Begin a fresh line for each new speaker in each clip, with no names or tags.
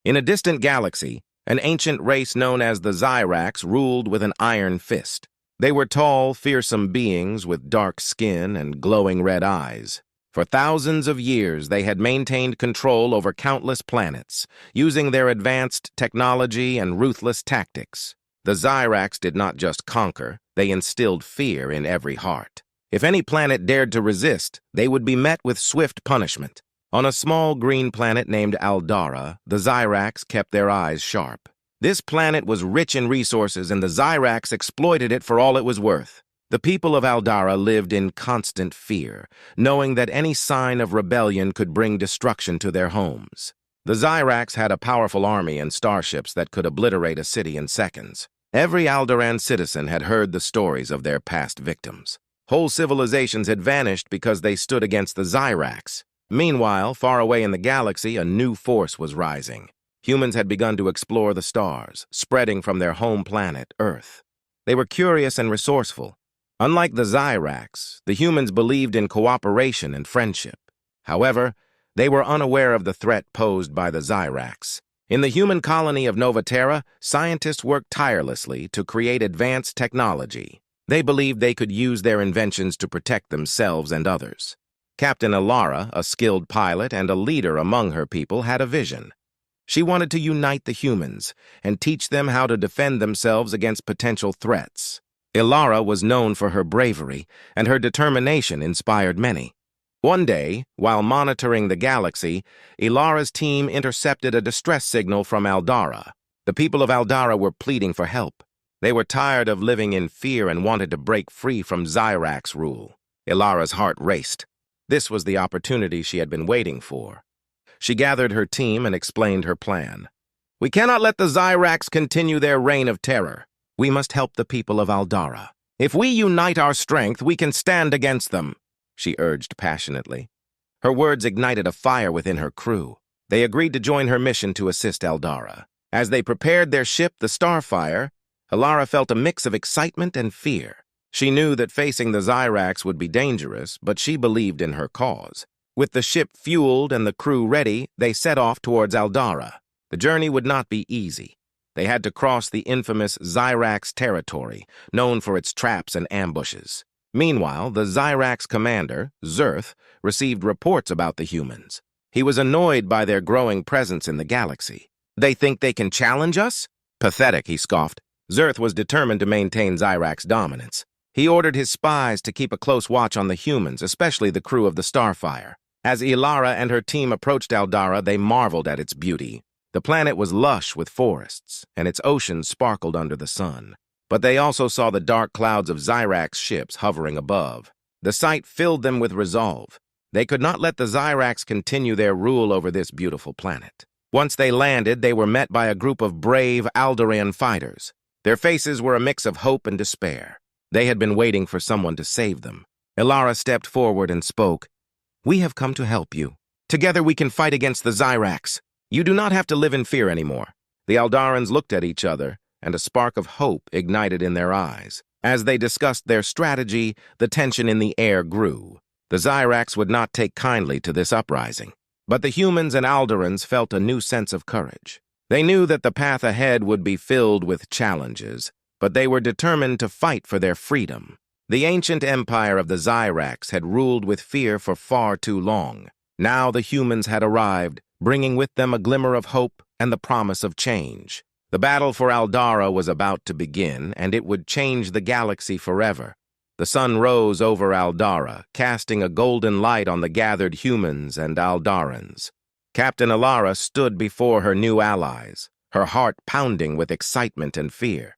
In a distant galaxy, an ancient race known as the Zyrax ruled with an iron fist. They were tall, fearsome beings with dark skin and glowing red eyes. For thousands of years, they had maintained control over countless planets, using their advanced technology and ruthless tactics. The Zyrax did not just conquer, they instilled fear in every heart. If any planet dared to resist, they would be met with swift punishment. On a small green planet named Aldara, the Zyrax kept their eyes sharp. This planet was rich in resources, and the Zyrax exploited it for all it was worth. The people of Aldara lived in constant fear, knowing that any sign of rebellion could bring destruction to their homes. The Zyrax had a powerful army and starships that could obliterate a city in seconds. Every Alderan citizen had heard the stories of their past victims. Whole civilizations had vanished because they stood against the Zyrax. Meanwhile, far away in the galaxy, a new force was rising. Humans had begun to explore the stars, spreading from their home planet, Earth. They were curious and resourceful. Unlike the Zyrax, the humans believed in cooperation and friendship. However, they were unaware of the threat posed by the Zyrax. In the human colony of Nova Terra, scientists worked tirelessly to create advanced technology. They believed they could use their inventions to protect themselves and others. Captain Alara, a skilled pilot and a leader among her people, had a vision. She wanted to unite the humans and teach them how to defend themselves against potential threats. Ilara was known for her bravery, and her determination inspired many. One day, while monitoring the galaxy, Ilara's team intercepted a distress signal from Aldara. The people of Aldara were pleading for help. They were tired of living in fear and wanted to break free from Zyrax rule. Ilara's heart raced. This was the opportunity she had been waiting for. She gathered her team and explained her plan. "We cannot let the Zyrax continue their reign of terror. We must help the people of Aldara. If we unite our strength, we can stand against them," she urged passionately. Her words ignited a fire within her crew. They agreed to join her mission to assist Aldara. As they prepared their ship, the Starfire, Ilara felt a mix of excitement and fear. She knew that facing the Zyrax would be dangerous, but she believed in her cause. With the ship fueled and the crew ready, they set off towards Aldara. The journey would not be easy. They had to cross the infamous Zyrax territory, known for its traps and ambushes. Meanwhile, the Zyrax commander, Zerth, received reports about the humans. He was annoyed by their growing presence in the galaxy. "They think they can challenge us?" "Pathetic," he scoffed. Zerth was determined to maintain Zyrax dominance. He ordered his spies to keep a close watch on the humans, especially the crew of the Starfire. As Ilara and her team approached Aldara, they marveled at its beauty. The planet was lush with forests, and its oceans sparkled under the sun. But they also saw the dark clouds of Zyrax ships hovering above. The sight filled them with resolve. They could not let the Zyrax continue their rule over this beautiful planet. Once they landed, they were met by a group of brave Alderan fighters. Their faces were a mix of hope and despair. They had been waiting for someone to save them. Ilara stepped forward and spoke. "We have come to help you. Together we can fight against the Zyrax. You do not have to live in fear anymore." The Aldarans looked at each other, and a spark of hope ignited in their eyes. As they discussed their strategy, the tension in the air grew. The Zyrax would not take kindly to this uprising. But the humans and Aldarans felt a new sense of courage. They knew that the path ahead would be filled with challenges, but they were determined to fight for their freedom. The ancient empire of the Zyrax had ruled with fear for far too long. Now the humans had arrived, bringing with them a glimmer of hope and the promise of change. The battle for Aldara was about to begin, and it would change the galaxy forever. The sun rose over Aldara, casting a golden light on the gathered humans and Aldarans. Captain Ilara stood before her new allies, her heart pounding with excitement and fear.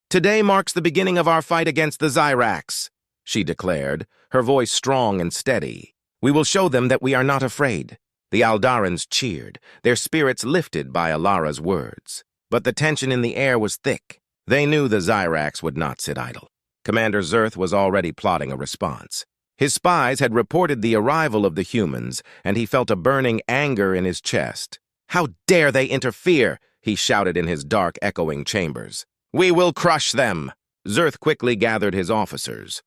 "Today marks the beginning of our fight against the Zyrax," she declared, her voice strong and steady. "We will show them that we are not afraid." The Aldarans cheered, their spirits lifted by Ilara's words. But the tension in the air was thick. They knew the Zyrax would not sit idle. Commander Zerth was already plotting a response. His spies had reported the arrival of the humans, and he felt a burning anger in his chest. "How dare they interfere?" he shouted in his dark, echoing chambers. "We will crush them!" Zerth quickly gathered his officers.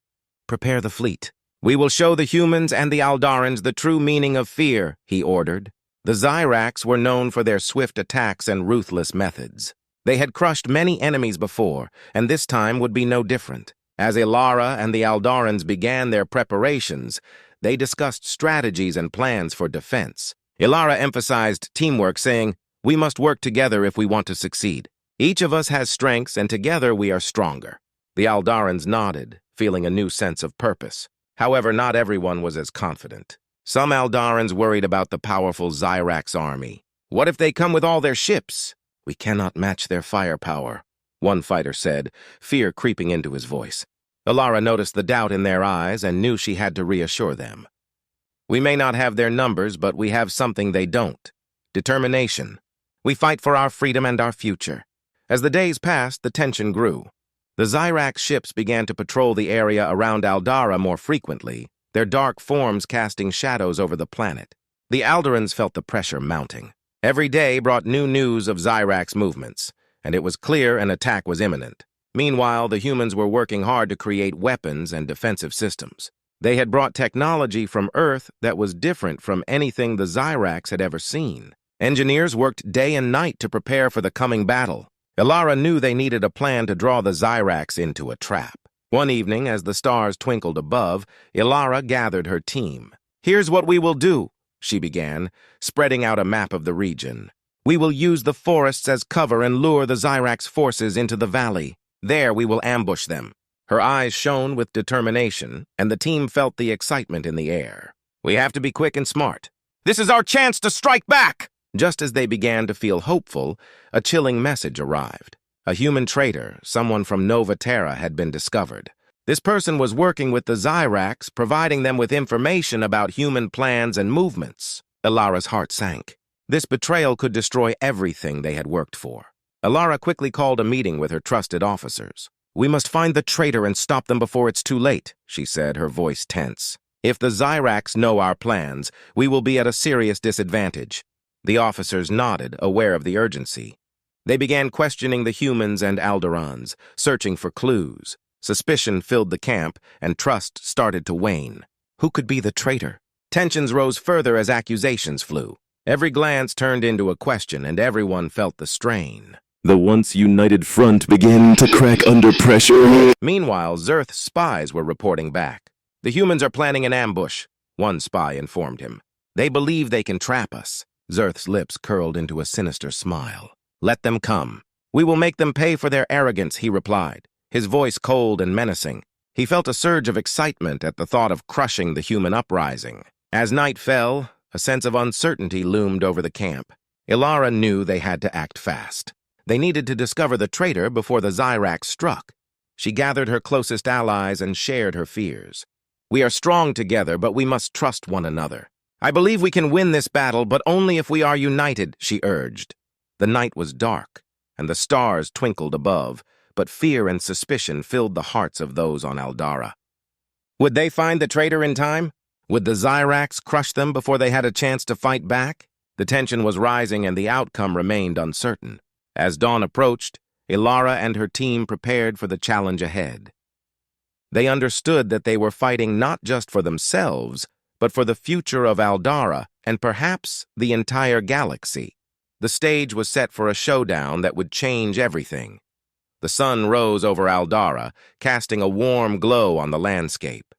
"Prepare the fleet. We will show the humans and the Aldarans the true meaning of fear," he ordered. The Zyrax were known for their swift attacks and ruthless methods. They had crushed many enemies before, and this time would be no different. As Ilara and the Aldarans began their preparations, they discussed strategies and plans for defense. Ilara emphasized teamwork, saying, "We must work together if we want to succeed. Each of us has strengths, and together we are stronger." The Aldarans nodded, feeling a new sense of purpose. However, not everyone was as confident. Some Aldarans worried about the powerful Zyrax army. "What if they come with all their ships? We cannot match their firepower," one fighter said, fear creeping into his voice. Ilara noticed the doubt in their eyes and knew she had to reassure them. "We may not have their numbers, but we have something they don't. Determination. We fight for our freedom and our future." As the days passed, the tension grew. The Zyrax ships began to patrol the area around Aldara more frequently, their dark forms casting shadows over the planet. The Aldarans felt the pressure mounting. Every day brought new news of Zyrax movements, and it was clear an attack was imminent. Meanwhile, the humans were working hard to create weapons and defensive systems. They had brought technology from Earth that was different from anything the Zyrax had ever seen. Engineers worked day and night to prepare for the coming battle. Ilara knew they needed a plan to draw the Zyrax into a trap. One evening, as the stars twinkled above, Ilara gathered her team. "Here's what we will do," she began, spreading out a map of the region. "We will use the forests as cover and lure the Zyrax forces into the valley. There we will ambush them." Her eyes shone with determination, and the team felt the excitement in the air. "We have to be quick and smart. This is our chance to strike back!" Just as they began to feel hopeful, a chilling message arrived. A human traitor, someone from Nova Terra, had been discovered. This person was working with the Zyrax, providing them with information about human plans and movements. Ilara's heart sank. This betrayal could destroy everything they had worked for. Ilara quickly called a meeting with her trusted officers. "We must find the traitor and stop them before it's too late," she said, her voice tense. "If the Zyrax know our plans, we will be at a serious disadvantage." The officers nodded, aware of the urgency. They began questioning the humans and Aldarans, searching for clues. Suspicion filled the camp, and trust started to wane. Who could be the traitor? Tensions rose further as accusations flew. Every glance turned into a question, and everyone felt the strain.
The once united front began to crack under pressure.
Meanwhile, Zerth's spies were reporting back. "The humans are planning an ambush," one spy informed him. "They believe they can trap us." Zerth's lips curled into a sinister smile. "Let them come. We will make them pay for their arrogance," he replied, his voice cold and menacing. He felt a surge of excitement at the thought of crushing the human uprising. As night fell, a sense of uncertainty loomed over the camp. Ilara knew they had to act fast. They needed to discover the traitor before the Zyrax struck. She gathered her closest allies and shared her fears. "We are strong together, but we must trust one another. I believe we can win this battle, but only if we are united," she urged. The night was dark, and the stars twinkled above, but fear and suspicion filled the hearts of those on Aldara. Would they find the traitor in time? Would the Zyrax crush them before they had a chance to fight back? The tension was rising, and the outcome remained uncertain. As dawn approached, Ilara and her team prepared for the challenge ahead. They understood that they were fighting not just for themselves, but for the future of Aldara and perhaps the entire galaxy. The stage was set for a showdown that would change everything. The sun rose over Aldara, casting a warm glow on the landscape.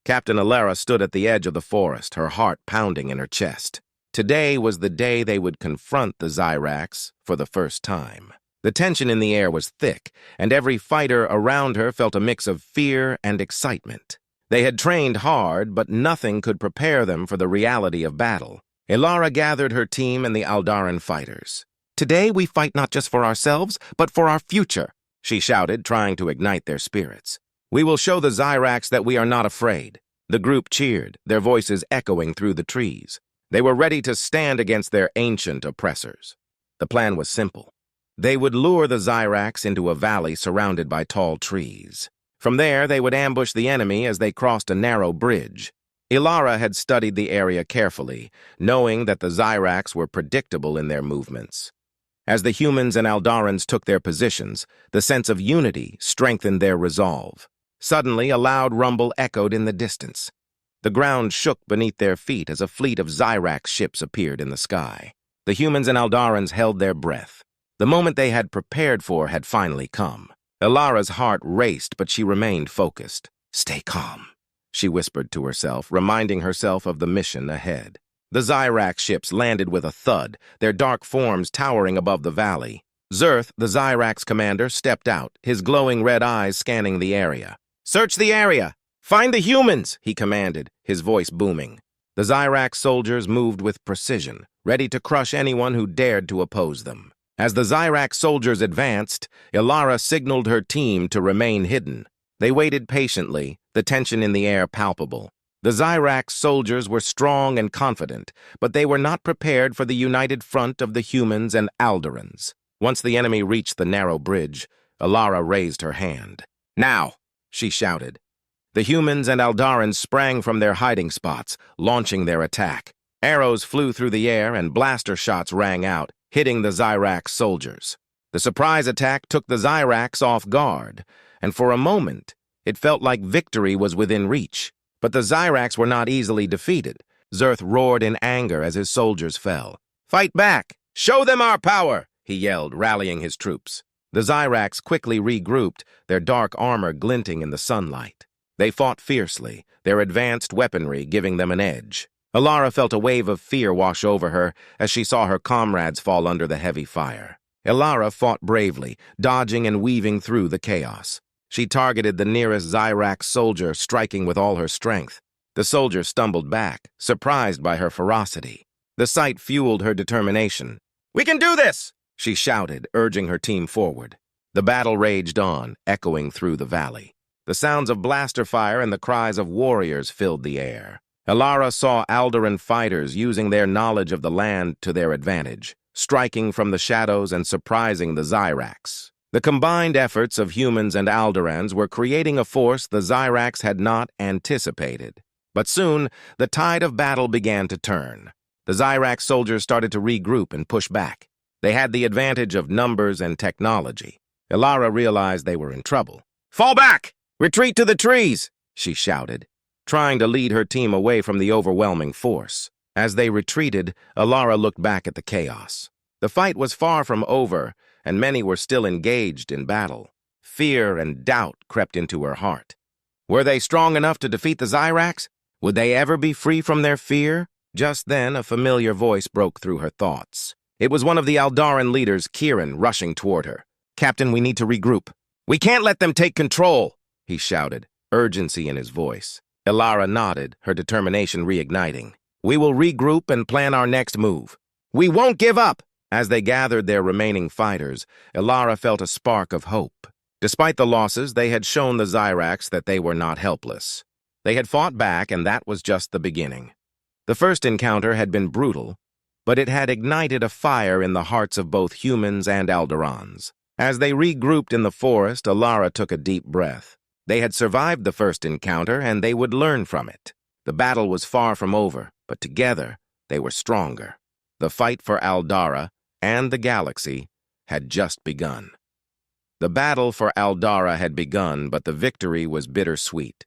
Captain Ilara stood at the edge of the forest, her heart pounding in her chest. Today was the day they would confront the Zyrax for the first time. The tension in the air was thick, and every fighter around her felt a mix of fear and excitement. They had trained hard, but nothing could prepare them for the reality of battle. Ilara gathered her team and the Aldaran fighters. "Today we fight not just for ourselves, but for our future," she shouted, trying to ignite their spirits. "We will show the Zyrax that we are not afraid." The group cheered, their voices echoing through the trees. They were ready to stand against their ancient oppressors. The plan was simple. They would lure the Zyrax into a valley surrounded by tall trees. From there, they would ambush the enemy as they crossed a narrow bridge. Ilara had studied the area carefully, knowing that the Zyrax were predictable in their movements. As the humans and Aldarans took their positions, the sense of unity strengthened their resolve. Suddenly, a loud rumble echoed in the distance. The ground shook beneath their feet as a fleet of Zyrax ships appeared in the sky. The humans and Aldarans held their breath. The moment they had prepared for had finally come. Ilara's heart raced, but she remained focused. "Stay calm," she whispered to herself, reminding herself of the mission ahead. The Zyrax ships landed with a thud, their dark forms towering above the valley. Zerth, the Zyrax commander, stepped out, his glowing red eyes scanning the area. "Search the area! Find the humans!" he commanded, his voice booming. The Zyrax soldiers moved with precision, ready to crush anyone who dared to oppose them. As the Zyrax soldiers advanced, Ilara signaled her team to remain hidden. They waited patiently, the tension in the air palpable. The Zyrax soldiers were strong and confident, but they were not prepared for the united front of the humans and Aldarans. Once the enemy reached the narrow bridge, Ilara raised her hand. "Now!" she shouted. The humans and Aldarans sprang from their hiding spots, launching their attack. Arrows flew through the air and blaster shots rang out, hitting the Zyrax soldiers. The surprise attack took the Zyrax off guard, and for a moment, it felt like victory was within reach. But the Zyrax were not easily defeated. Zerth roared in anger as his soldiers fell. "Fight back! Show them our power!" he yelled, rallying his troops. The Zyrax quickly regrouped, their dark armor glinting in the sunlight. They fought fiercely, their advanced weaponry giving them an edge. Ilara felt a wave of fear wash over her as she saw her comrades fall under the heavy fire. Ilara fought bravely, dodging and weaving through the chaos. She targeted the nearest Zyrax soldier, striking with all her strength. The soldier stumbled back, surprised by her ferocity. The sight fueled her determination. "We can do this!" she shouted, urging her team forward. The battle raged on, echoing through the valley. The sounds of blaster fire and the cries of warriors filled the air. Ilara saw Aldaran fighters using their knowledge of the land to their advantage, striking from the shadows and surprising the Zyrax. The combined efforts of humans and Aldarans were creating a force the Zyrax had not anticipated. But soon, the tide of battle began to turn. The Zyrax soldiers started to regroup and push back. They had the advantage of numbers and technology. Ilara realized they were in trouble. "Fall back! Retreat to the trees!" she shouted, trying to lead her team away from the overwhelming force. As they retreated, Ilara looked back at the chaos. The fight was far from over, and many were still engaged in battle. Fear and doubt crept into her heart. Were they strong enough to defeat the Zyrax? Would they ever be free from their fear? Just then, a familiar voice broke through her thoughts. It was one of the Aldaran leaders, Kieran, rushing toward her. "Captain, we need to regroup." "We can't let them take control," he shouted, urgency in his voice. Ilara nodded, her determination reigniting. "We will regroup and plan our next move. We won't give up!" As they gathered their remaining fighters, Ilara felt a spark of hope. Despite the losses, they had shown the Zyrax that they were not helpless. They had fought back, and that was just the beginning. The first encounter had been brutal, but it had ignited a fire in the hearts of both humans and Aldarans. As they regrouped in the forest, Ilara took a deep breath. They had survived the first encounter, and they would learn from it. The battle was far from over, but together they were stronger. The fight for Aldara and the galaxy had just begun. The battle for Aldara had begun, but the victory was bittersweet.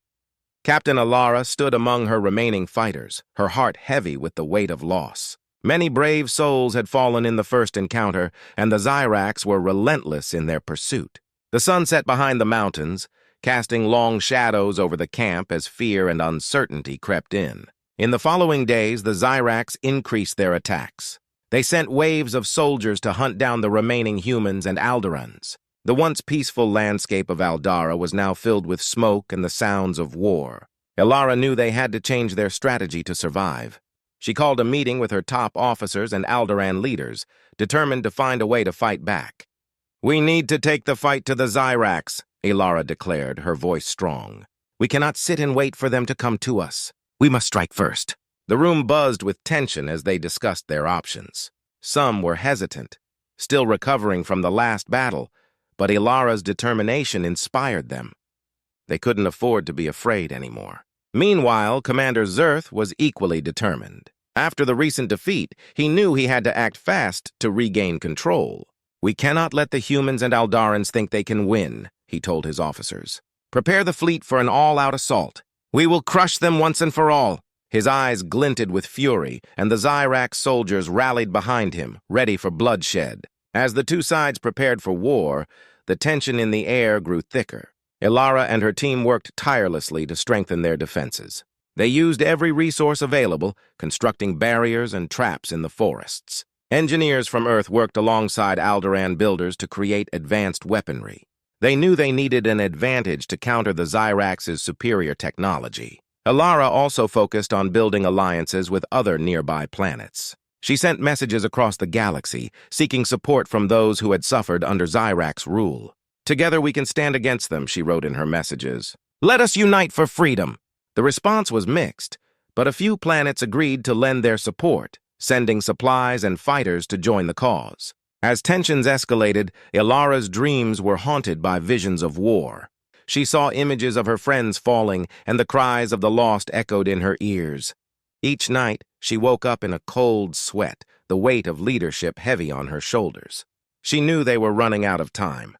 Captain Ilara stood among her remaining fighters, her heart heavy with the weight of loss. Many brave souls had fallen in the first encounter, and the Zyrax were relentless in their pursuit. The sun set behind the mountains, casting long shadows over the camp as fear and uncertainty crept in. In the following days, the Zyrax increased their attacks. They sent waves of soldiers to hunt down the remaining humans and Aldarans. The once peaceful landscape of Aldara was now filled with smoke and the sounds of war. Ilara knew they had to change their strategy to survive. She called a meeting with her top officers and Aldaran leaders, determined to find a way to fight back. "We need to take the fight to the Zyrax," Ilara declared, her voice strong. "We cannot sit and wait for them to come to us. We must strike first." The room buzzed with tension as they discussed their options. Some were hesitant, still recovering from the last battle, but Ilara's determination inspired them. They couldn't afford to be afraid anymore. Meanwhile, Commander Zerth was equally determined. After the recent defeat, he knew he had to act fast to regain control. "We cannot let the humans and Aldarans think they can win," he told his officers. "Prepare the fleet for an all-out assault. We will crush them once and for all. His eyes glinted with fury, and the Zyrax soldiers rallied behind him, ready for bloodshed. As the two sides prepared for war, the tension in the air grew thicker. Ilara and her team worked tirelessly to strengthen their defenses. They used every resource available, constructing barriers and traps in the forests. Engineers from Earth worked alongside Alderaan builders to create advanced weaponry. They knew they needed an advantage to counter the Zyrax's superior technology. Ilara also focused on building alliances with other nearby planets. She sent messages across the galaxy, seeking support from those who had suffered under Zyrax rule. Together we can stand against them, she wrote in her messages. Let us unite for freedom. The response was mixed, but a few planets agreed to lend their support, sending supplies and fighters to join the cause. As tensions escalated, Ilara's dreams were haunted by visions of war. She saw images of her friends falling, and the cries of the lost echoed in her ears. Each night, she woke up in a cold sweat, the weight of leadership heavy on her shoulders. She knew they were running out of time.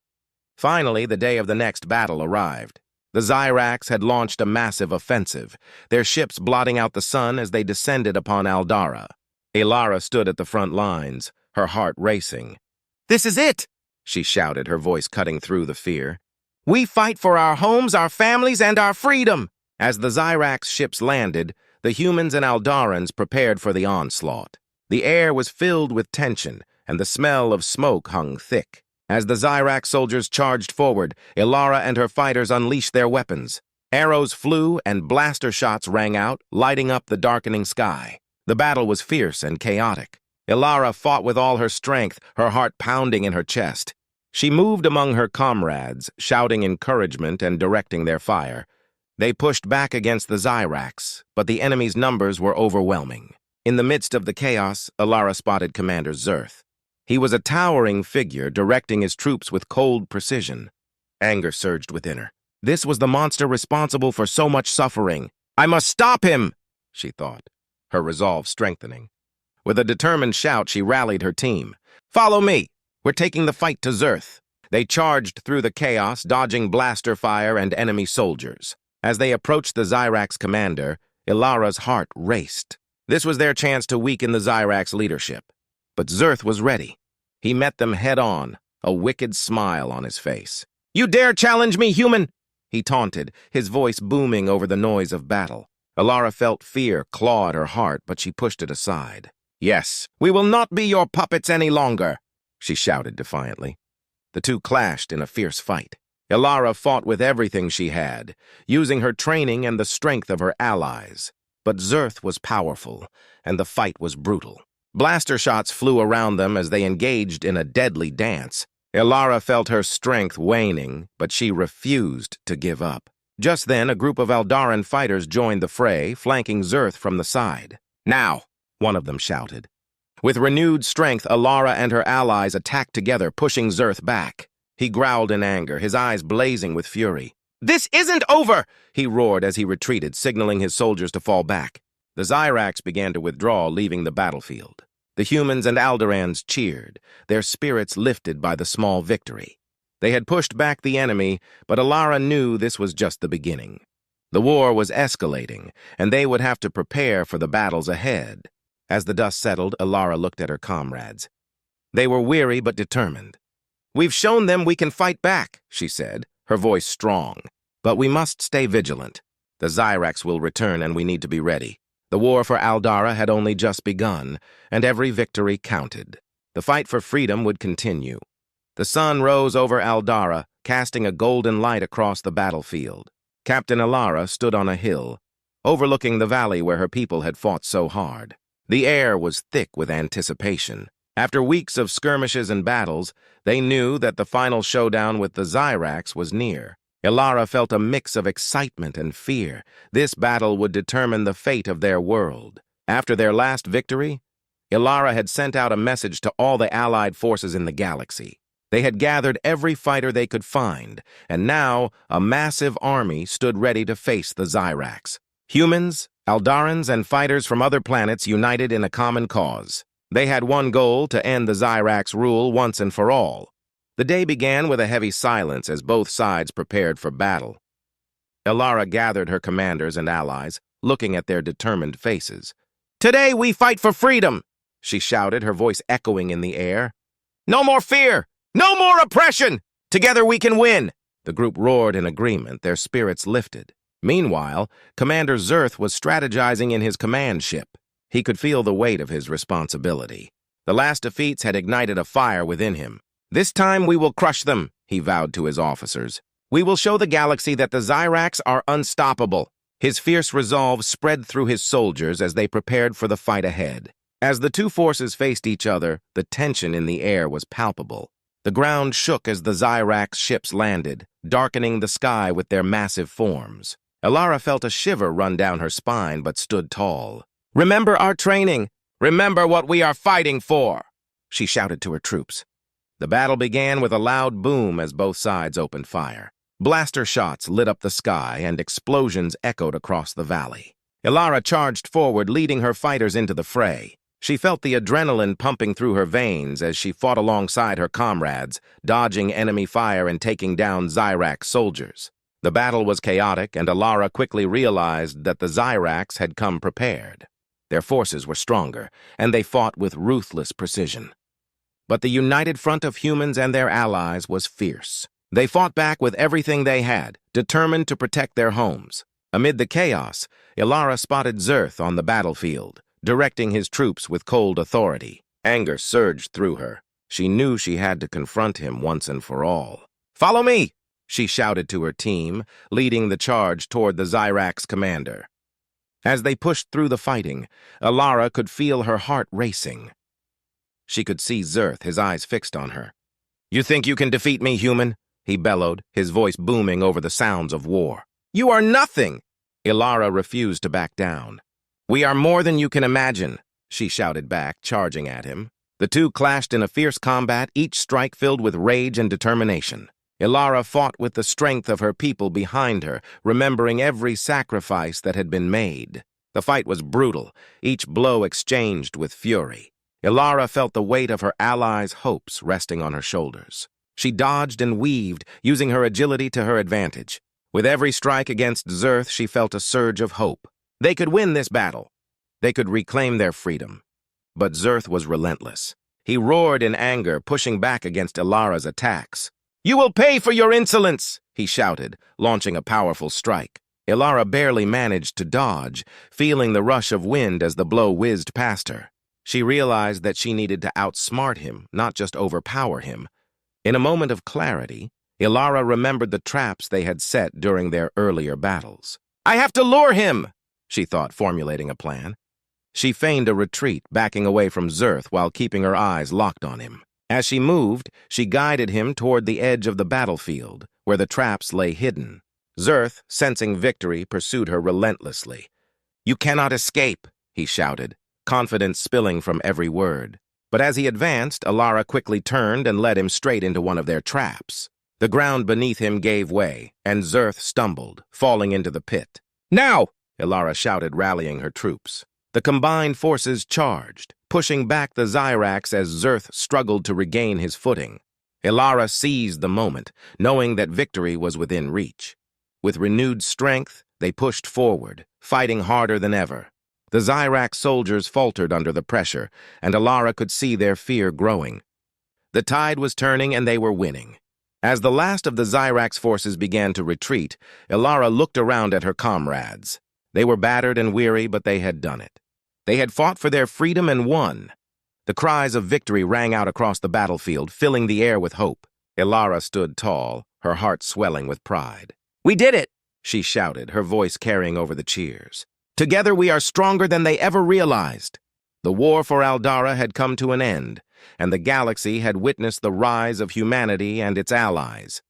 Finally, the day of the next battle arrived. The Zyrax had launched a massive offensive, their ships blotting out the sun as they descended upon Aldara. Ilara stood at the front lines, her heart racing. "This is it!" she shouted, her voice cutting through the fear. "We fight for our homes, our families, and our freedom!" As the Zyrax ships landed, the humans and Aldarans prepared for the onslaught. The air was filled with tension, and the smell of smoke hung thick. As the Zyrax soldiers charged forward, Ilara and her fighters unleashed their weapons. Arrows flew and blaster shots rang out, lighting up the darkening sky. The battle was fierce and chaotic. Ilara fought with all her strength, her heart pounding in her chest. She moved among her comrades, shouting encouragement and directing their fire. They pushed back against the Zyrax, but the enemy's numbers were overwhelming. In the midst of the chaos, Ilara spotted Commander Zerth. He was a towering figure, directing his troops with cold precision. Anger surged within her. This was the monster responsible for so much suffering. "I must stop him," she thought, her resolve strengthening. With a determined shout, she rallied her team. "Follow me! We're taking the fight to Zerth." They charged through the chaos, dodging blaster fire and enemy soldiers. As they approached the Zyrax commander, Ilara's heart raced. This was their chance to weaken the Zyrax leadership. But Zerth was ready. He met them head-on, a wicked smile on his face. "You dare challenge me, human?" he taunted, his voice booming over the noise of battle. Ilara felt fear claw at her heart, but she pushed it aside. "Yes, we will not be your puppets any longer," she shouted defiantly. The two clashed in a fierce fight. Ilara fought with everything she had, using her training and the strength of her allies. But Zerth was powerful, and the fight was brutal. Blaster shots flew around them as they engaged in a deadly dance. Ilara felt her strength waning, but she refused to give up. Just then, a group of Aldaran fighters joined the fray, flanking Zerth from the side. "Now!" one of them shouted. With renewed strength, Ilara and her allies attacked together, pushing Zerth back. He growled in anger, his eyes blazing with fury. "This isn't over!" he roared as he retreated, signaling his soldiers to fall back. The Zyrax began to withdraw, leaving the battlefield. The humans and Alderans cheered, their spirits lifted by the small victory. They had pushed back the enemy, but Ilara knew this was just the beginning. The war was escalating, and they would have to prepare for the battles ahead. As the dust settled, Ilara looked at her comrades. They were weary but determined. "We've shown them we can fight back," she said, her voice strong. "But we must stay vigilant. The Zyrax will return, and we need to be ready." The war for Aldara had only just begun, and every victory counted. The fight for freedom would continue. The sun rose over Aldara, casting a golden light across the battlefield. Captain Ilara stood on a hill, overlooking the valley where her people had fought so hard. The air was thick with anticipation. After weeks of skirmishes and battles, they knew that the final showdown with the Zyrax was near. Ilara felt a mix of excitement and fear. This battle would determine the fate of their world. After their last victory, Ilara had sent out a message to all the allied forces in the galaxy. They had gathered every fighter they could find, and now a massive army stood ready to face the Zyrax. Humans, Aldarans, and fighters from other planets united in a common cause. They had one goal: to end the Zyrax rule once and for all. The day began with a heavy silence as both sides prepared for battle. Elara gathered her commanders and allies, looking at their determined faces. "Today we fight for freedom!" she shouted, her voice echoing in the air. "No more fear! No more oppression! Together we can win!" The group roared in agreement, their spirits lifted. Meanwhile, Commander Zerth was strategizing in his command ship. He could feel the weight of his responsibility. The last defeats had ignited a fire within him. "This time we will crush them," he vowed to his officers. "We will show the galaxy that the Zyrax are unstoppable." His fierce resolve spread through his soldiers as they prepared for the fight ahead. As the two forces faced each other, the tension in the air was palpable. The ground shook as the Zyrax ships landed, darkening the sky with their massive forms. Elara felt a shiver run down her spine but stood tall. "Remember our training! Remember what we are fighting for!" she shouted to her troops. The battle began with a loud boom as both sides opened fire. Blaster shots lit up the sky and explosions echoed across the valley. Elara charged forward, leading her fighters into the fray. She felt the adrenaline pumping through her veins as she fought alongside her comrades, dodging enemy fire and taking down Zyrax soldiers. The battle was chaotic, and Elara quickly realized that the Zyrax had come prepared. Their forces were stronger, and they fought with ruthless precision. But the united front of humans and their allies was fierce. They fought back with everything they had, determined to protect their homes. Amid the chaos, Elara spotted Zerth on the battlefield, directing his troops with cold authority. Anger surged through her. She knew she had to confront him once and for all. "Follow me!" she shouted to her team, leading the charge toward the Zyrax commander. As they pushed through the fighting, Elara could feel her heart racing. She could see Zerth, his eyes fixed on her. "You think you can defeat me, human?" he bellowed, his voice booming over the sounds of war. "You are nothing!" Elara refused to back down. "We are more than you can imagine," she shouted back, charging at him. The two clashed in a fierce combat, each strike filled with rage and determination. Elara fought with the strength of her people behind her, remembering every sacrifice that had been made. The fight was brutal, each blow exchanged with fury. Elara felt the weight of her allies' hopes resting on her shoulders. She dodged and weaved, using her agility to her advantage. With every strike against Zerth, she felt a surge of hope. They could win this battle. They could reclaim their freedom. But Zerth was relentless. He roared in anger, pushing back against Elara's attacks. "You will pay for your insolence!" he shouted, launching a powerful strike. Elara barely managed to dodge, feeling the rush of wind as the blow whizzed past her. She realized that she needed to outsmart him, not just overpower him. In a moment of clarity, Elara remembered the traps they had set during their earlier battles. "I have to lure him!" she thought, formulating a plan. She feigned a retreat, backing away from Zerth while keeping her eyes locked on him. As she moved, she guided him toward the edge of the battlefield, where the traps lay hidden. Zerth, sensing victory, pursued her relentlessly. "You cannot escape," he shouted, confidence spilling from every word. But as he advanced, Elara quickly turned and led him straight into one of their traps. The ground beneath him gave way, and Zerth stumbled, falling into the pit. "Now!" Elara shouted, rallying her troops. The combined forces charged, pushing back the Zyrax as Zerth struggled to regain his footing. Elara seized the moment, knowing that victory was within reach. With renewed strength, they pushed forward, fighting harder than ever. The Zyrax soldiers faltered under the pressure, and Elara could see their fear growing. The tide was turning, and they were winning. As the last of the Zyrax forces began to retreat, Elara looked around at her comrades. They were battered and weary, but they had done it. They had fought for their freedom and won. The cries of victory rang out across the battlefield, filling the air with hope. Elara stood tall, her heart swelling with pride. "We did it!" she shouted, her voice carrying over the cheers. "Together we are stronger than they ever realized." The war for Aldara had come to an end, and the galaxy had witnessed the rise of humanity and its allies.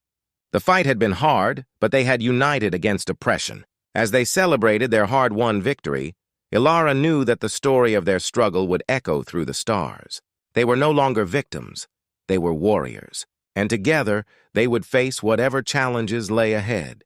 The fight had been hard, but they had united against oppression. As they celebrated their hard-won victory, Elara knew that the story of their struggle would echo through the stars. They were no longer victims, they were warriors, and together they would face whatever challenges lay ahead.